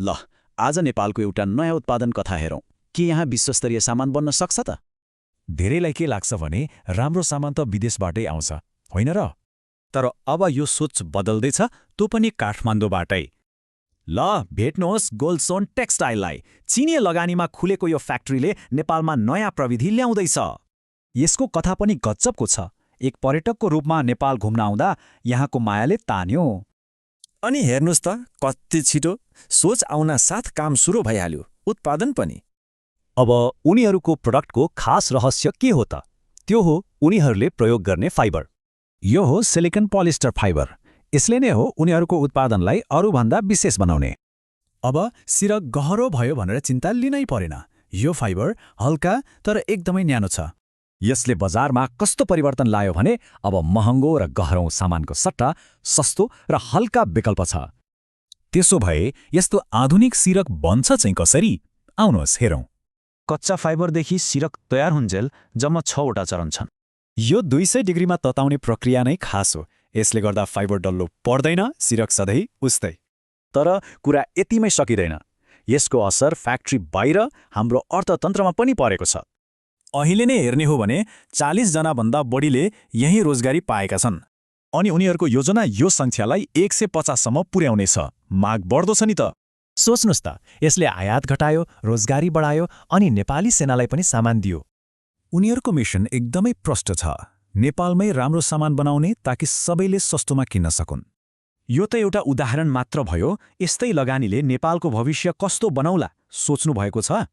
ल आज नेपालको एउटा नयाँ उत्पादन कथा हेरौँ। के यहाँ विश्वस्तरीय सामान बन्न सक्छ त? धेरैलाई के लाग्छ भने राम्रो सामान त विदेशबाटै आउँछ, होइन र? तर अब यो सोच बदल्दैछ, त्यो पनि काठमाडौँबाटै। ल भेट्नुहोस् गोल्डस्टोन टेक्सटाइललाई। चिनिया लगानीमा खुलेको यो फ्याक्ट्रीले नेपालमा नयाँ प्रविधि ल्याउँदैछ। यसको कथा पनि गजबको छ। एक पर्यटकको रूपमा नेपाल घुम्न आउँदा यहाँको मायाले तान्यो। अनि हेर्नुहोस् त कति छिटो सोच आउन साथ काम सुरु भइहाल्यो, उत्पादन पनि। अब उनीहरूको प्रोडक्टको खास रहस्य के हो त? त्यो हो उनीहरूले प्रयोग गर्ने फाइबर। यो हो सिलिकन पोलिस्टर फाइबर। यसले नै हो उनीहरूको उत्पादनलाई अरूभन्दा विशेष बनाउने। अब सिरक गहरो भयो भनेर चिन्ता लिनै परेन। यो फाइबर हल्का तर एकदमै न्यानो छ। यसले बजारमा कस्तो परिवर्तन ल्यायो भने अब महँगो र गहरौँ सामानको सट्टा सस्तो र हल्का विकल्प छ। त्यसो भए यस्तो आधुनिक सिरक बन्छ चाहिँ कसरी? आउनुहोस् हेरौँ। कच्चा फाइबरदेखि सिरक तयार हुन्जेल जम्मा 6वटा चरण छन्। यो 200 डिग्रीमा तताउने प्रक्रिया नै खास हो। यसले गर्दा फाइबर डल्लो पर्दैन, सिरक सधैँ उस्तै। तर कुरा यतिमै सकिँदैन। यसको असर फ्याक्ट्री बाहिर हाम्रो अर्थतन्त्रमा पनि परेको छ। अहिले नै हेर्ने हो भने 40 जनाभन्दा बढीले यही रोजगारी पाएका छन्। अनि उनीहरूको योजना यो सङ्ख्यालाई 150 सम्म पुर्याउनेछ। माग बढ्दो छ नि त। सोच्नुहोस् त, यसले आयात घटायो, रोजगारी बढायो अनि नेपाली सेनालाई पनि सामान दियो। उनीहरूको मिसन एकदमै प्रष्ट छ। नेपालमै राम्रो सामान बनाउने ताकि सबैले सस्तोमा किन्न सकुन्। यो त एउटा उदाहरण मात्र भयो। यस्तै लगानीले नेपालको भविष्य कस्तो बनाउला सोच्नु भएको छ?